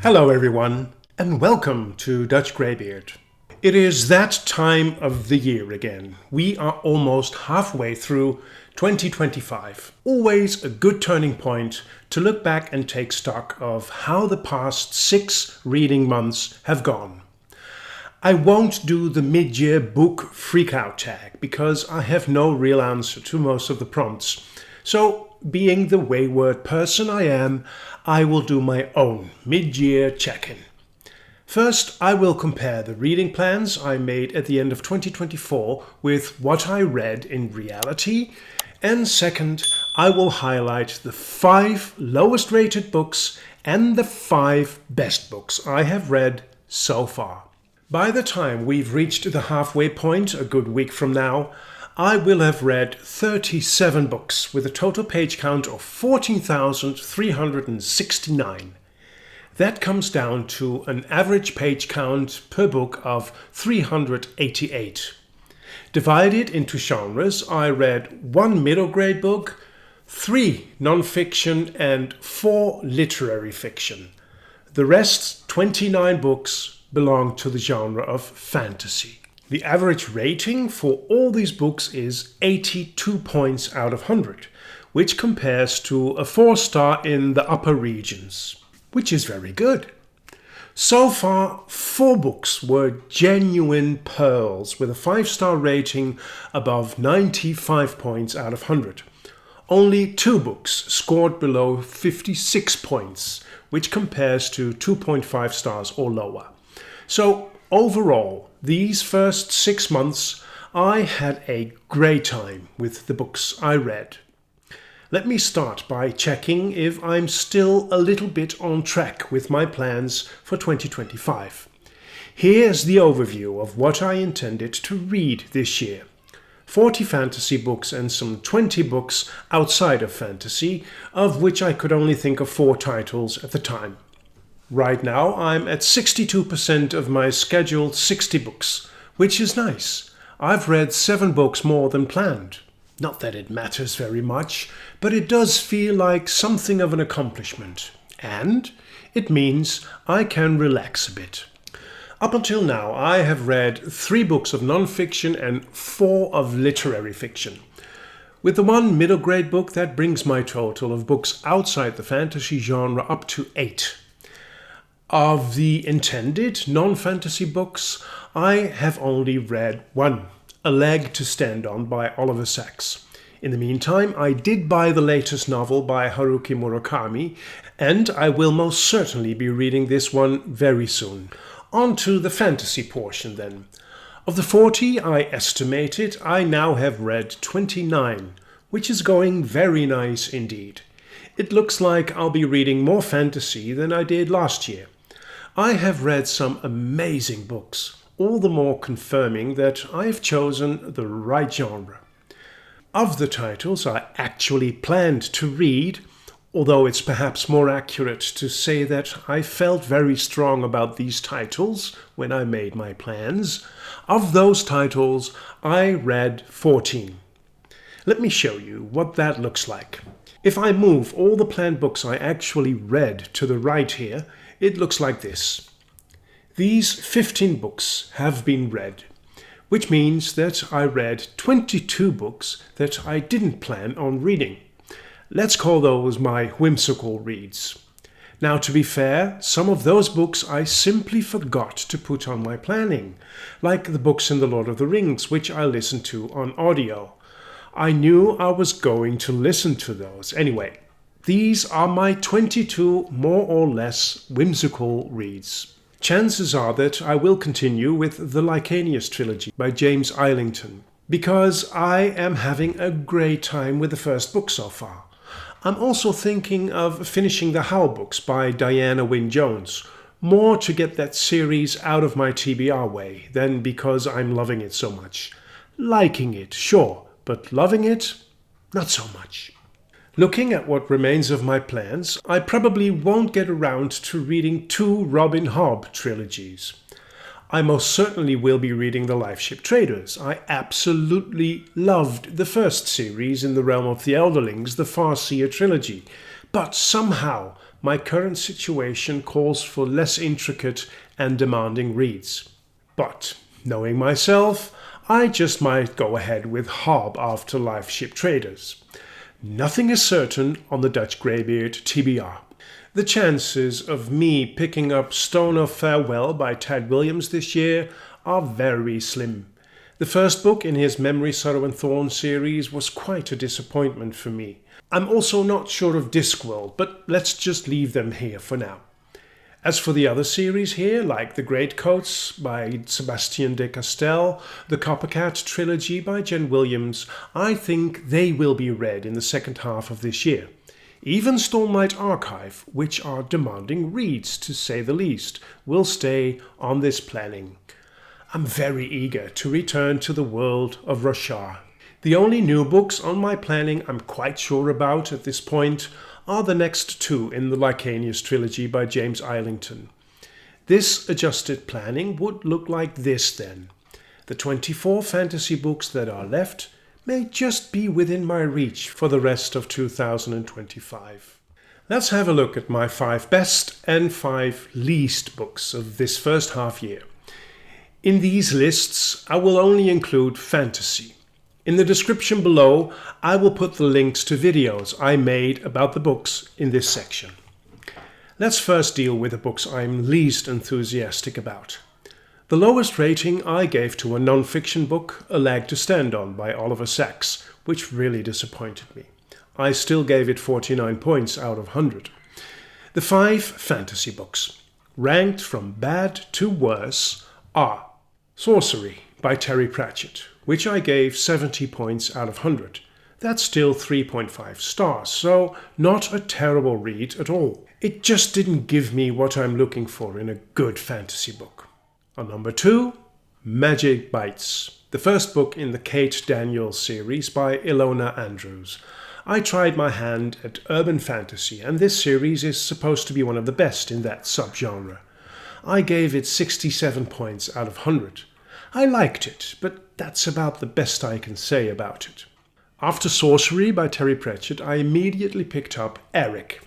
Hello everyone, and welcome to Dutch Greybeard. It is that time of the year again. We are almost halfway through 2025. Always a good turning point to look back and take stock of how the past 6 reading months have gone. I won't do the mid-year book freakout tag because I have no real answer to most of the prompts. So, being the wayward person I am, I will do my own mid-year check-in. First, I will compare the reading plans I made at the end of 2024 with what I read in reality. And second, I will highlight the 5 lowest rated books and the 5 best books I have read so far. By the time we've reached the halfway point, a good week from now, I will have read 37 books with a total page count of 14,369. That comes down to an average page count per book of 388. Divided into genres, I read 1 middle grade book, 3 non-fiction and 4 literary fiction. The rest, 29 books, belong to the genre of fantasy. The average rating for all these books is 82 points out of 100, which compares to a 4-star in the upper regions, which is very good. So far, 4 books were genuine pearls with a 5-star rating above 95 points out of 100. Only 2 books scored below 56 points, which compares to 2.5 stars or lower. So, overall, these first 6 months, I had a great time with the books I read. Let me start by checking if I'm still a little bit on track with my plans for 2025. Here's the overview of what I intended to read this year. 40 fantasy books and some 20 books outside of fantasy, of which I could only think of 4 titles at the time. Right now, I'm at 62% of my scheduled 60 books, which is nice. I've read 7 books more than planned. Not that it matters very much, but it does feel like something of an accomplishment. And it means I can relax a bit. Up until now, I have read 3 books of non-fiction and 4 of literary fiction. With the 1 middle grade book, that brings my total of books outside the fantasy genre up to 8. Of the intended non-fantasy books, I have only read 1, A Leg to Stand On by Oliver Sacks. In the meantime, I did buy the latest novel by Haruki Murakami, and I will most certainly be reading this one very soon. On to the fantasy portion then. Of the 40 I estimated, I now have read 29, which is going very nice indeed. It looks like I'll be reading more fantasy than I did last year. I have read some amazing books, all the more confirming that I have chosen the right genre. Of the titles I actually planned to read, although it's perhaps more accurate to say that I felt very strong about these titles when I made my plans, of those titles I read 14. Let me show you what that looks like. If I move all the planned books I actually read to the right here, it looks like this. These 15 books have been read, which means that I read 22 books that I didn't plan on reading. Let's call those my whimsical reads. Now, to be fair, some of those books I simply forgot to put on my planning, like the books in The Lord of the Rings, which I listened to on audio. I knew I was going to listen to those anyway. These are my 22 more or less whimsical reads. Chances are that I will continue with the Lycanius Trilogy by James Islington, because I am having a great time with the first book so far. I'm also thinking of finishing the Howl books by Diana Wynne Jones, more to get that series out of my TBR way than because I'm loving it so much. Liking it, sure, but loving it, not so much. Looking at what remains of my plans, I probably won't get around to reading 2 Robin Hobb trilogies. I most certainly will be reading The Lifeship Traders. I absolutely loved the first series in the realm of the Elderlings, the Farseer trilogy, but somehow my current situation calls for less intricate and demanding reads. But, knowing myself, I just might go ahead with Hobb after Life Ship Traders. Nothing is certain on the Dutch Greybeard TBR. The chances of me picking up Stoner Farewell by Tad Williams this year are very slim. The first book in his Memory, Sorrow and Thorn series was quite a disappointment for me. I'm also not sure of Discworld, but let's just leave them here for now. As for the other series here, like The Greatcoats by Sébastien de Castell, the Coppercat Trilogy by Jen Williams, I think they will be read in the second half of this year. Even Stormlight Archive, which are demanding reads to say the least, will stay on this planning. I'm very eager to return to the world of Roshar. The only new books on my planning I'm quite sure about at this point are the next two in the Lycanius trilogy by James Islington. This adjusted planning would look like this then. The 24 fantasy books that are left may just be within my reach for the rest of 2025. Let's have a look at my 5 best and 5 least books of this first half year. In these lists, I will only include fantasy. In the description below, I will put the links to videos I made about the books in this section. Let's first deal with the books I'm least enthusiastic about. The lowest rating I gave to a non-fiction book, A Leg to Stand On by Oliver Sacks, which really disappointed me. I still gave it 49 points out of 100. The 5 fantasy books, ranked from bad to worse, are Sorcery by Terry Pratchett, which I gave 70 points out of 100. That's still 3.5 stars, so not a terrible read at all. It just didn't give me what I'm looking for in a good fantasy book. On number 2, Magic Bites, the first book in the Kate Daniels series by Ilona Andrews. I tried my hand at urban fantasy, and this series is supposed to be one of the best in that subgenre. I gave it 67 points out of 100. I liked it, but that's about the best I can say about it. After Sorcery by Terry Pratchett, I immediately picked up Eric.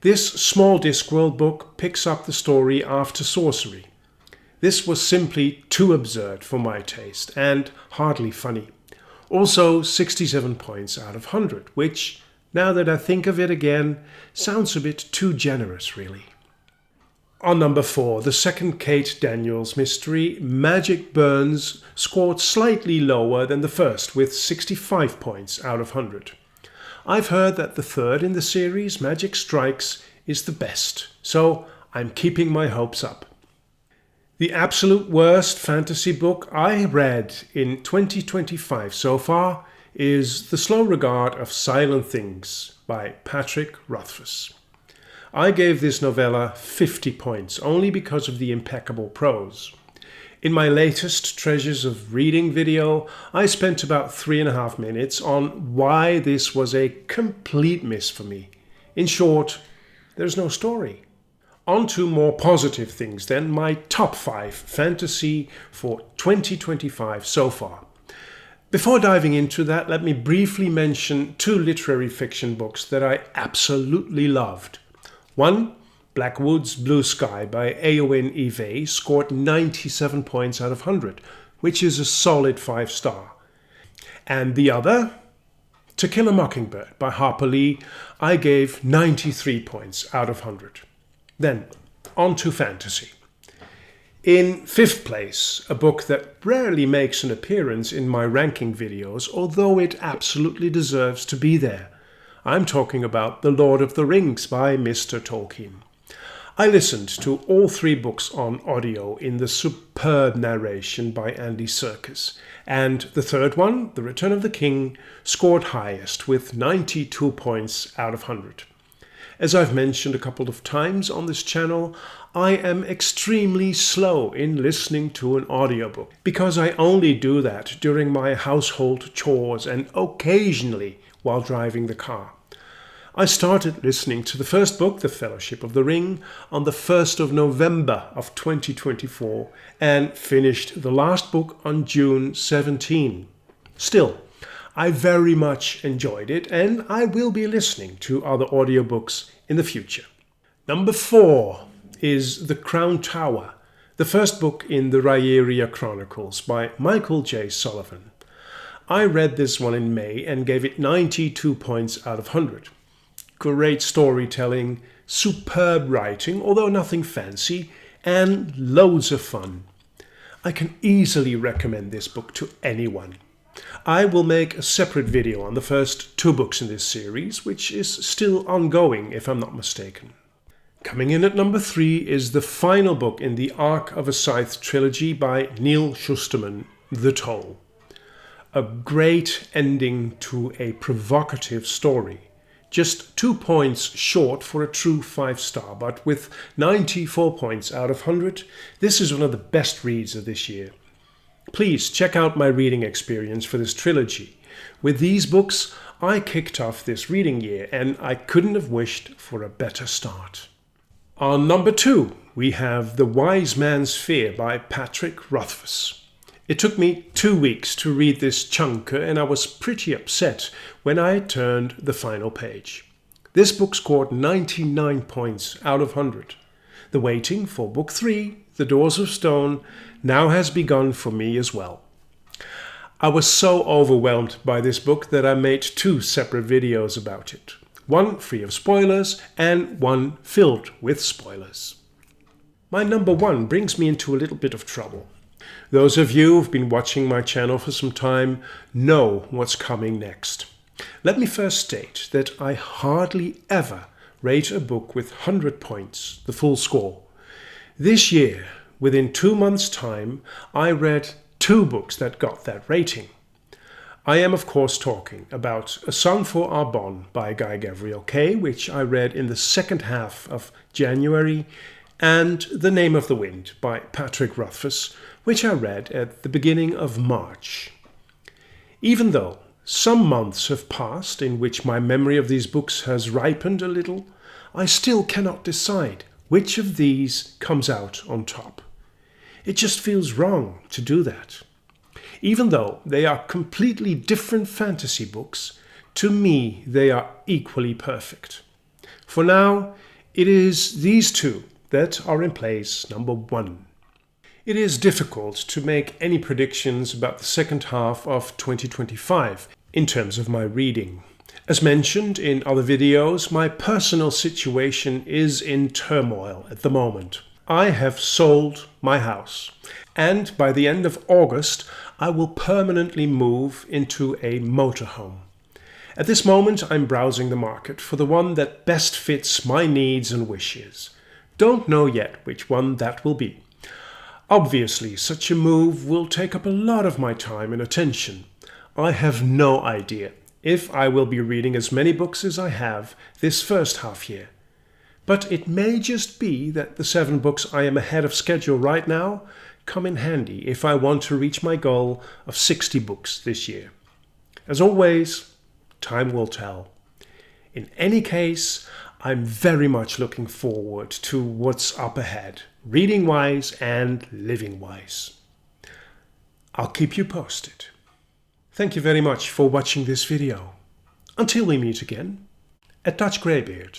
This small Discworld book picks up the story after Sorcery. This was simply too absurd for my taste and hardly funny. Also 67 points out of 100, which, now that I think of it again, sounds a bit too generous really. On number 4, the second Kate Daniels mystery, Magic Burns, scored slightly lower than the first with 65 points out of 100. I've heard that the third in the series, Magic Strikes, is the best, so I'm keeping my hopes up. The absolute worst fantasy book I read in 2025 so far is The Slow Regard of Silent Things by Patrick Rothfuss. I gave this novella 50 points only because of the impeccable prose. In my latest Treasures of Reading video, I spent about 3.5 minutes on why this was a complete miss for me. In short, there's no story. On to more positive things then, my top 5 fantasy for 2025 so far. Before diving into that, let me briefly mention 2 literary fiction books that I absolutely loved. One, Blackwood's Blue Sky by Éowyn Eve scored 97 points out of 100, which is a solid 5-star. And the other, To Kill a Mockingbird by Harper Lee, I gave 93 points out of 100. Then, on to fantasy. In 5th place, a book that rarely makes an appearance in my ranking videos, although it absolutely deserves to be there. I'm talking about The Lord of the Rings by Mr. Tolkien. I listened to all 3 books on audio in the superb narration by Andy Serkis, and the third one, The Return of the King, scored highest with 92 points out of 100. As I've mentioned a couple of times on this channel, I am extremely slow in listening to an audiobook because I only do that during my household chores and occasionally while driving the car. I started listening to the first book, The Fellowship of the Ring, on the 1st of November of 2024 and finished the last book on June 17. Still, I very much enjoyed it and I will be listening to other audiobooks in the future. Number 4 is The Crown Tower, the first book in the Rhaeria Chronicles by Michael J. Sullivan. I read this one in May and gave it 92 points out of 100. Great storytelling, superb writing, although nothing fancy, and loads of fun. I can easily recommend this book to anyone. I will make a separate video on the first 2 books in this series, which is still ongoing if I'm not mistaken. Coming in at number 3 is the final book in the Arc of a Scythe trilogy by Neal Shusterman, The Toll. A great ending to a provocative story. Just 2 points short for a true 5-star, but with 94 points out of 100, this is one of the best reads of this year. Please check out my reading experience for this trilogy. With these books, I kicked off this reading year, and I couldn't have wished for a better start. On number 2, we have The Wise Man's Fear by Patrick Rothfuss. It took me 2 weeks to read this chunker, and I was pretty upset when I turned the final page. This book scored 99 points out of 100. The waiting for Book 3, The Doors of Stone, now has begun for me as well. I was so overwhelmed by this book that I made 2 separate videos about it. One free of spoilers and one filled with spoilers. My number 1 brings me into a little bit of trouble. Those of you who've been watching my channel for some time know what's coming next. Let me first state that I hardly ever rate a book with 100 points, the full score. This year, within 2 months' time, I read 2 books that got that rating. I am of course talking about A Song for Arbonne by Guy Gavriel Kay, which I read in the second half of January, and The Name of the Wind by Patrick Rothfuss, which I read at the beginning of March. Even though some months have passed in which my memory of these books has ripened a little, I still cannot decide which of these comes out on top. It just feels wrong to do that. Even though they are completely different fantasy books, to me they are equally perfect. For now, it is these 2 that are in place number 1. It is difficult to make any predictions about the second half of 2025 in terms of my reading. As mentioned in other videos, my personal situation is in turmoil at the moment. I have sold my house, and by the end of August, I will permanently move into a motorhome. At this moment, I'm browsing the market for the one that best fits my needs and wishes. Don't know yet which one that will be. Obviously, such a move will take up a lot of my time and attention. I have no idea if I will be reading as many books as I have this first half year. But it may just be that the 7 books I am ahead of schedule right now come in handy if I want to reach my goal of 60 books this year. As always, time will tell. In any case, I'm very much looking forward to what's up ahead, reading-wise and living-wise. I'll keep you posted. Thank you very much for watching this video. Until we meet again, at Dutch Greybeard.